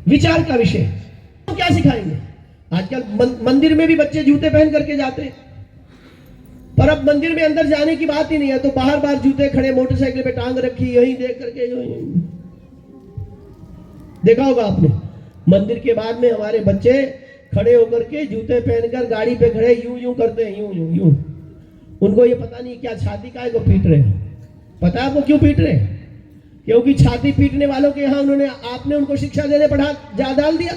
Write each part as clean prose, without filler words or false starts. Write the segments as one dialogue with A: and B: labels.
A: विचार का विषय। तो क्या सिखाएंगे? आजकल मंदिर में भी बच्चे जूते पहन करके जाते हैं, पर अब मंदिर में अंदर जाने की बात ही नहीं है, तो बाहर बाहर जूते खड़े मोटरसाइकिल पे टांग रखी, यहीं देख करके देखा होगा आपने। मंदिर के बाद में हमारे बच्चे खड़े होकर के जूते पहनकर गाड़ी पे खड़े यूं यूं करते हैं, यूं यूं यूं। उनको ये पता नहीं क्या छाती का है को पीट रहे हैं। पता है आपको क्यों पीट रहे हैं? क्योंकि छाती पीटने वालों के यहाँ आपने उनको शिक्षा देने डाल दिया।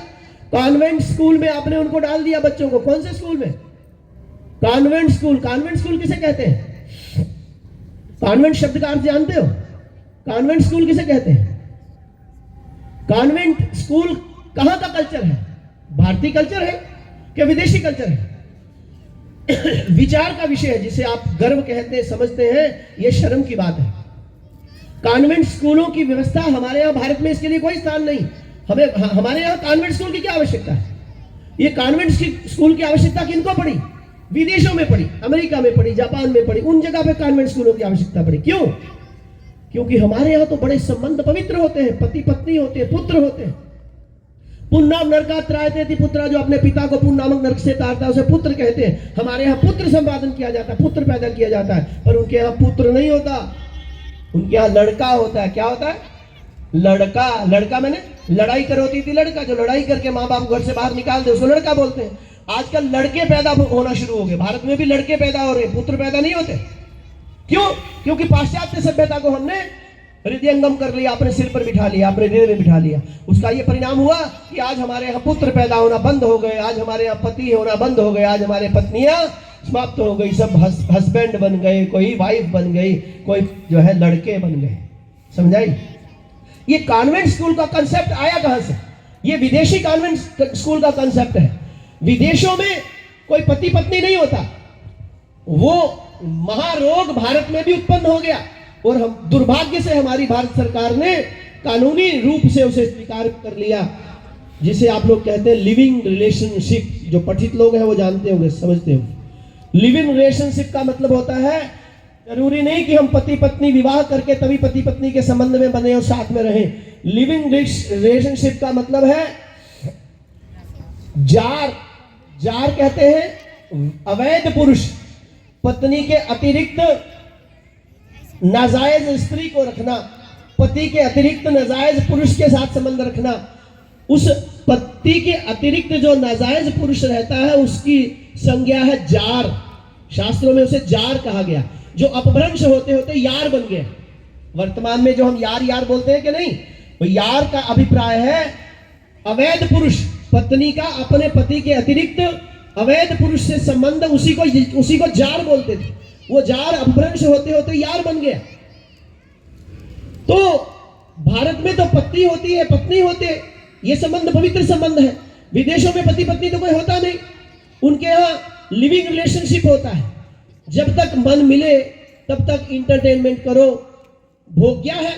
A: कॉन्वेंट स्कूल में आपने उनको डाल दिया बच्चों को। कौन से स्कूल में? Convent school. कॉन्वेंट स्कूल किसे कहते हैं? कॉन्वेंट शब्द का अर्थ जानते हो? कॉन्वेंट स्कूल किसे कहते हैं? कॉन्वेंट स्कूल कहां का कल्चर है? भारतीय कल्चर है कि विदेशी कल्चर है? विचार का विषय है, जिसे आप गर्व कहते हैं, समझते हैं, यह शर्म की बात है। कॉन्वेंट स्कूलों की व्यवस्था हमारे यहां भारत में इसके लिए कोई स्थान नहीं। हमारे यहां कॉन्वेंट स्कूल की क्या आवश्यकता है? ये कॉन्वेंट स्कूल की आवश्यकता किनको पड़ी? विदेशों में पड़ी, अमेरिका में पड़ी, जापान में पड़ी, उन जगह पे कॉन्वेंट स्कूलों की आवश्यकता पड़ी। क्यों? क्योंकि हमारे यहां तो बड़े संबंध पवित्र होते हैं, पति पत्नी होते हैं, पुत्र होते हैं। पुण्यम नरका त्रायते पुत्रा, जो अपने पिता को पुण्य नामक नरक से तारता है उसे पुत्र कहते हैं। हमारे यहाँ पुत्र संपादन किया जाता है, पुत्र पैदा किया जाता है, पर उनके यहाँ पुत्र नहीं होता, उनके यहाँ लड़का होता है। क्या होता है? लड़का। लड़का मैंने लड़ाई करती थी, लड़का जो लड़ाई करके माँ बाप घर से बाहर निकाल दे उसको लड़का बोलते हैं। आजकल लड़के पैदा होना शुरू हो गए, भारत में भी लड़के पैदा हो रहे, पुत्र पैदा नहीं होते। क्यों? क्योंकि पाश्चात्य सभ्यता को हमने हृदयंगम कर लिया, अपने सिर पर बिठा लिया, अपने हृदय में बिठा लिया। उसका ये परिणाम हुआ कि आज हमारे यहाँ पुत्र पैदा होना बंद हो गए, आज हमारे यहाँ पति होना बंद हो गए, आज हमारे पत्नियां समाप्त हो गई, सब हस्बैंड बन गए, कोई वाइफ बन गई, कोई जो है लड़के बन गए। समझाई? ये कॉन्वेंट स्कूल का कंसेप्ट आया कहां से? ये विदेशी कॉन्वेंट स्कूल का कंसेप्ट है। विदेशों में कोई पति पत्नी नहीं होता। वो महारोग भारत में भी उत्पन्न हो गया, और हम दुर्भाग्य से हमारी भारत सरकार ने कानूनी रूप से उसे स्वीकार कर लिया, जिसे आप लोग कहते हैं लिविंग रिलेशनशिप। जो पठित लोग हैं वो जानते होंगे, समझते होंगे। लिविंग रिलेशनशिप का मतलब होता है, जरूरी नहीं कि हम पति पत्नी विवाह करके तभी पति पत्नी के संबंध में बने और साथ में रहें। लिविंग रिलेशनशिप का मतलब है जार। जार कहते हैं अवैध पुरुष पत्नी के अतिरिक्त नाजायज स्त्री को रखना, पति के अतिरिक्त नाजायज पुरुष के साथ संबंध रखना। उस पति के अतिरिक्त जो नाजायज पुरुष रहता है उसकी संज्ञा है जार। शास्त्रों में उसे जार कहा गया, जो अपभ्रंश होते होते यार बन गया। वर्तमान में जो हम यार यार बोलते हैं कि नहीं, वो यार का अभिप्राय है अवैध पुरुष, पत्नी का अपने पति के अतिरिक्त अवैध पुरुष से संबंध, उसी को जार बोलते थे। वो जार अपभ्रंश होते होते यार बन गया। तो भारत में तो पत्नी होती है, पत्नी होते, ये संबंध पवित्र संबंध है। विदेशों में पति पत्नी तो कोई होता नहीं, उनके यहाँ लिविंग रिलेशनशिप होता है। जब तक मन मिले तब तक इंटरटेनमेंट करो। भोग्या है,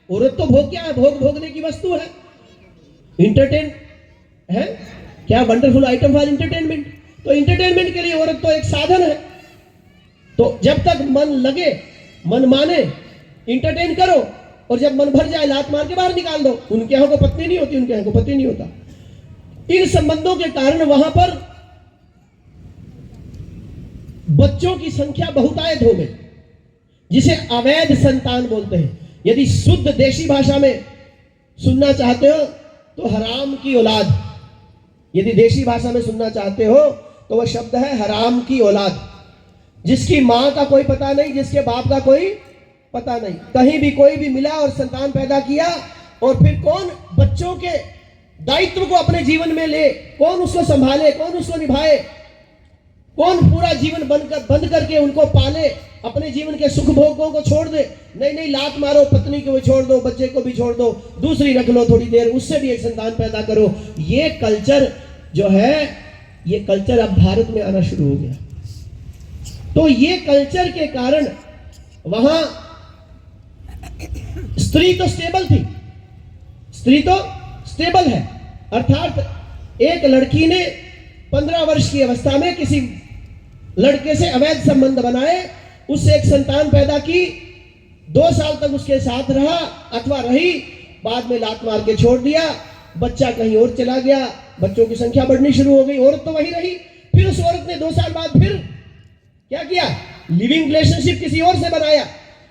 A: औरत तो भोग्या है, भोगने की वस्तु है। इंटरटेन है क्या? Wonderful item for entertainment. तो इंटरटेनमेंट के लिए औरत तो एक साधन है। तो जब तक मन लगे, मन माने, इंटरटेन करो, और जब मन भर जाए लात मार के बाहर निकाल दो। उनके यहाँ को पत्नी नहीं होती, उनके यहाँ को पति नहीं होता। इन संबंधों के कारण वहां पर बच्चों की संख्या बहुतायत हो गई, जिसे अवैध संतान बोलते हैं। यदि शुद्ध देशी भाषा में सुनना चाहते हो तो हराम की औलाद। यदि देशी भाषा में सुनना चाहते हो तो वह शब्द है हराम की औलाद, जिसकी मां का कोई पता नहीं, जिसके बाप का कोई पता नहीं, कहीं भी कोई भी मिला और संतान पैदा किया, और फिर कौन बच्चों के दायित्व को अपने जीवन में ले, कौन उसको संभाले, कौन उसको निभाए, कौन पूरा जीवन बंद करके उनको पाले, अपने जीवन के सुख भोगों को छोड़ दे। नहीं, लात मारो, पत्नी को भी छोड़ दो, बच्चे को भी छोड़ दो, दूसरी रख लो थोड़ी देर, उससे भी एक संतान पैदा करो। ये कल्चर जो है, ये कल्चर अब भारत में आना शुरू हो गया। तो ये कल्चर के कारण वहां स्त्री तो स्टेबल थी, स्त्री तो स्टेबल है। अर्थात एक लड़की ने 15 वर्ष की अवस्था में किसी लड़के से अवैध संबंध बनाए, उससे एक संतान पैदा की, 2 साल तक उसके साथ रहा अथवा रही, बाद में लात मार के छोड़ दिया, बच्चा कहीं और चला गया, बच्चों की संख्या बढ़नी शुरू हो गई, औरत तो वही रही। फिर उस औरत ने 2 साल बाद फिर क्या किया, लिविंग रिलेशनशिप किसी और से बनाया,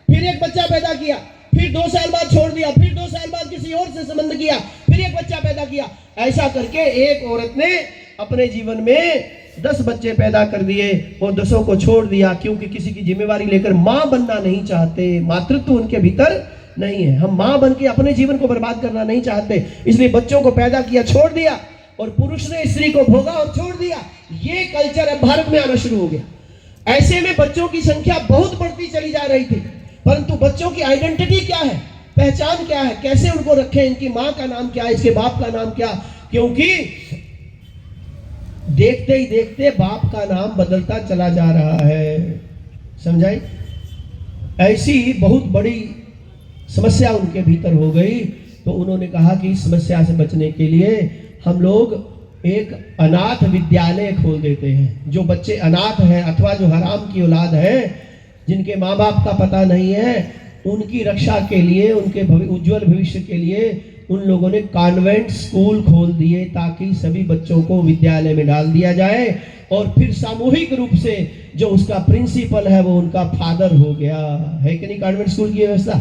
A: फिर एक बच्चा पैदा किया, फिर 2 साल बाद छोड़ दिया, फिर 2 साल बाद किसी और से संबंध किया, फिर एक बच्चा पैदा किया। ऐसा करके एक औरत ने अपने जीवन में 10 बच्चे पैदा कर दिए और 10 को छोड़ दिया, क्योंकि किसी की जिम्मेवारी लेकर मां बनना नहीं चाहते, मातृत्व उनके भीतर नहीं है। हम मां बन के अपने जीवन को बर्बाद करना नहीं चाहते, इसलिए बच्चों को पैदा किया, छोड़ दिया, और पुरुष ने स्त्री को भोगा और छोड़ दिया। ये कल्चर अब भारत में आना शुरू हो गया। ऐसे में बच्चों की संख्या बहुत बढ़ती चली जा रही थी, परंतु बच्चों की आइडेंटिटी क्या है, पहचान क्या है, कैसे उनको रखें, इनकी मां का नाम क्या है, इसके बाप का नाम क्या, क्योंकि देखते ही देखते बाप का नाम बदलता चला जा रहा है। समझाई? ऐसी बहुत बड़ी समस्या उनके भीतर हो गई, तो उन्होंने कहा कि इस समस्या से बचने के लिए हम लोग एक अनाथ विद्यालय खोल देते हैं। जो बच्चे अनाथ हैं अथवा जो हराम की औलाद है, जिनके माँ बाप का पता नहीं है, उनकी रक्षा के लिए, उनके उज्जवल भविष्य के लिए उन लोगों ने कॉन्वेंट स्कूल खोल दिए, ताकि सभी बच्चों को विद्यालय में डाल दिया जाए, और फिर सामूहिक रूप से जो उसका प्रिंसिपल है वो उनका फादर हो गया है कि नहीं। कॉन्वेंट स्कूल की व्यवस्था,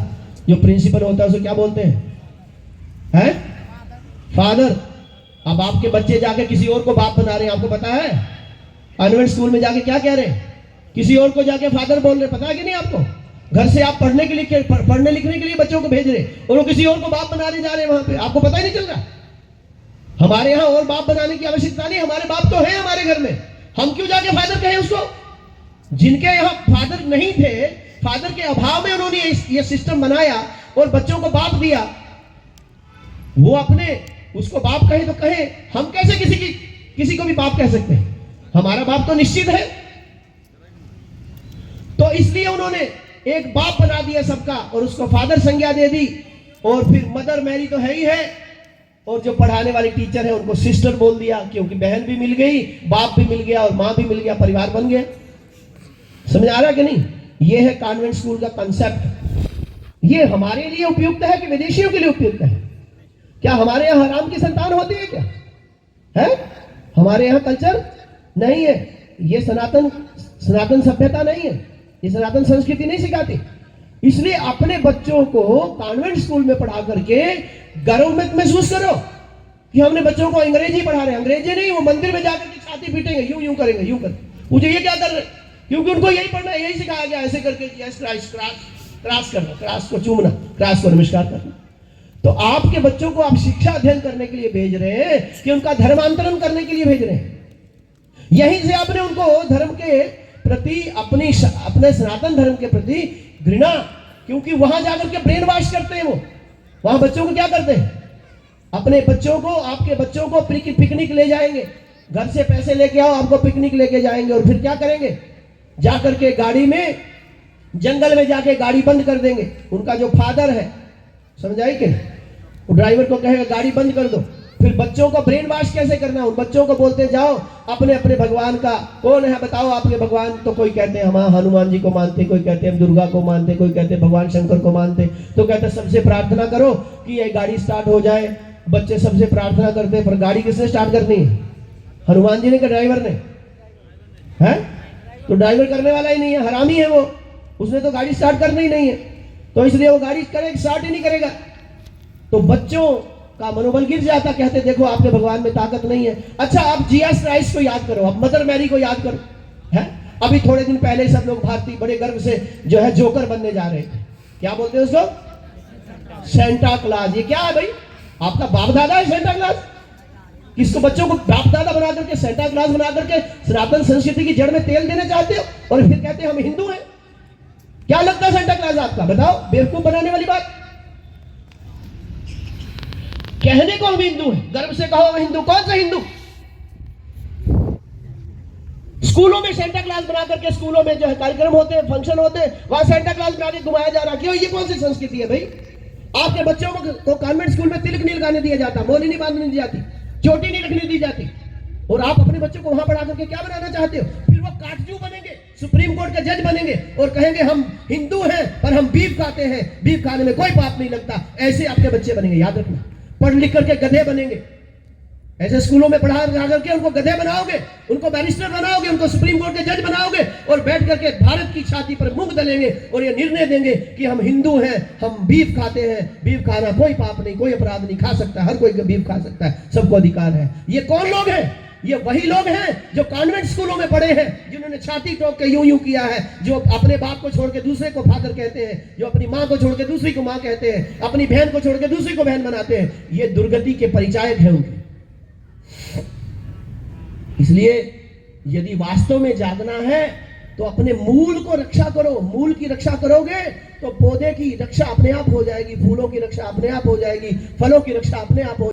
A: जो प्रिंसिपल होता है उसे क्या बोलते हैं? फादर। अब आपके बच्चे जाके किसी और को बाप बना रहे हैं, आपको पता है? कॉन्वेंट स्कूल में जाके क्या कह रहे हैं? किसी और को जाके फादर बोल रहे, पता है कि नहीं आपको? घर से आप पढ़ने लिखने के लिए बच्चों को भेज रहे, और वो किसी और को बाप बनाने जा रहे हैं वहां पे, आपको पता ही नहीं चल रहा। हमारे यहाँ और बाप बनाने की आवश्यकता नहीं, हमारे बाप तो है हमारे घर में, हम क्यों जाके फादर कहें उसको? जिनके यहाँ फादर नहीं थे, फादर के अभाव में उन्होंने ये सिस्टम बनाया और बच्चों को बाप दिया, वो अपने उसको बाप कहे तो कहे, हम कैसे किसी को भी बाप कह सकते हैं? हमारा बाप तो निश्चित है। तो इसलिए उन्होंने एक बाप बना दिया सबका, और उसको फादर संज्ञा दे दी, और फिर मदर मैरी तो है ही है, और जो पढ़ाने वाली टीचर है उनको सिस्टर बोल दिया, क्योंकि बहन भी मिल गई, बाप भी मिल गया और मां भी मिल गया, परिवार बन गया। समझ आ रहा कि नहीं? ये है कॉन्वेंट स्कूल का कंसेप्ट। ये हमारे लिए उपयुक्त है कि विदेशियों के लिए उपयुक्त है? क्या हमारे यहाँ हराम की संतान होती है क्या? है? हमारे यहाँ कल्चर नहीं है, ये सनातन सभ्यता नहीं है, ये सनातन संस्कृति नहीं सिखाती। इसलिए अपने बच्चों को कॉन्वेंट स्कूल में पढ़ा करके गर्व में महसूस करो कि हमने बच्चों को अंग्रेजी पढ़ा रहे हैं। अंग्रेजी नहीं, वो मंदिर में जाकर के छाती पीटेंगे, यूं यूं करेंगे, यूं कर, मुझे ये क्या कर रहे? क्योंकि उनको यही पढ़ना है, यही सिखाया गया, ऐसे करके क्रॉस करना, क्रॉस को चूमना, क्रॉस को नमस्कार करना। तो आपके बच्चों को आप शिक्षा अध्ययन करने के लिए भेज रहे हैं कि उनका धर्मांतरण करने के लिए भेज रहे हैं? यहीं से आपने उनको धर्म के प्रति, अपने सनातन धर्म के प्रति घृणा, क्योंकि वहां जाकर के ब्रेन वॉश करते हैं। वो वहां बच्चों को क्या करते हैं? अपने बच्चों को, आपके बच्चों को पिकनिक ले जाएंगे, घर से पैसे लेके आओ, आपको पिकनिक लेके जाएंगे, और फिर क्या करेंगे? जाकर के गाड़ी में, जंगल में जाके गाड़ी बंद कर देंगे। उनका जो फादर है, समझाई कि वो ड्राइवर को कहेगा गाड़ी बंद कर दो। फिर बच्चों को ब्रेन वॉश कैसे करना? उन बच्चों को बोलते जाओ अपने अपने भगवान का, कौन है बताओ आपके भगवान? तो कोई कहते हैं हम हनुमान जी को मानते, कोई कहते हैं हम दुर्गा को मानते, कोई कहते हैं भगवान शंकर को मानते। तो कहते हैं सबसे प्रार्थना करो कि ये गाड़ी स्टार्ट हो जाए। बच्चे सबसे प्रार्थना करते हैं, पर गाड़ी किसने स्टार्ट करनी है? हनुमान जी ने कि ड्राइवर ने? है? तो ड्राइवर करने वाला ही नहीं है, हरामी है वो, उसने तो गाड़ी स्टार्ट करना ही नहीं है, तो इसलिए वो गाड़ी स्टार्ट ही नहीं करेगा। तो बच्चों का मनोबल गिर जाता, कहते देखो आपके भगवान में ताकत नहीं है। अच्छा, आप जीसस क्राइस्ट को याद करो, आप मदर मैरी को याद करो। है? अभी थोड़े दिन पहले सब लोग भारतीय बड़े गर्व से जो है जोकर बनने जा रहे थे। क्या बोलते हैं उसको? Santa Claus. ये क्या है भाई? आपका बाप दादा है सेंटा क्लॉज? किसको बच्चों को बाप दादा बना करके, सेंटा क्लॉज बना करके सनातन संस्कृति की जड़ में तेल देना चाहते हो, और फिर कहते हैं हम हिंदू हैं? क्या लगता है सेंटा क्लॉज आपका? बताओ, बेवकूफ बनाने वाली बात। कहने को हम हिंदू हैं, गर्व से कहो हम हिंदू। कौन सा हिंदू? स्कूलों में सेंटा क्लॉज बना करके, स्कूलों में जो है कार्यक्रम होते हैं, फंक्शन होते हैं, वहां सेंटा क्लॉज बना के घुमाया जा रहा। क्यों? ये कौन सी संस्कृति है भाई? आपके बच्चों को कॉन्वेंट स्कूल में तिलक नहीं लगाने दिया जाता, मोली नहीं बांधने दी जाती, चोटी नहीं रखने दी जाती, और आप अपने बच्चों को वहां पढ़ा करके क्या बनाना चाहते हो? फिर वो काटजू बनेंगे, सुप्रीम कोर्ट का जज बनेंगे, और कहेंगे हम हिंदू हैं पर हम बीफ खाते हैं, बीफ खाने में कोई पाप नहीं लगता। ऐसे आपके बच्चे बनेंगे, याद रखना। पढ़ लिख करके गधे बनेंगे। ऐसे स्कूलों में पढ़ा करके उनको गधे बनाओगे, उनको बैरिस्टर बनाओगे, उनको सुप्रीम कोर्ट के जज बनाओगे और बैठ करके भारत की छाती पर मुंह दलेंगे और ये निर्णय देंगे कि हम हिंदू हैं, हम बीफ खाते हैं, बीफ खाना कोई पाप नहीं, कोई अपराध नहीं, खा सकता, हर कोई बीफ खा सकता है, सबको अधिकार है। ये कौन लोग हैं? ये वही लोग हैं जो कॉन्वेंट स्कूलों में पढ़े हैं, जिन्होंने छाती ठोक के यूं यूं किया है, जो अपने बाप को छोड़ के दूसरे को फादर कहते हैं, जो अपनी माँ को छोड़ के दूसरी को माँ कहते हैं, अपनी बहन को छोड़ के दूसरी को बहन बनाते हैं। ये दुर्गति के परिचायक हैं उनके। इसलिए यदि वास्तव में जागना है तो अपने मूल को रक्षा करो। मूल की रक्षा करोगे तो पौधे की रक्षा अपने आप हो जाएगी, फूलों की रक्षा अपने आप हो जाएगी, फलों की रक्षा अपने आप हो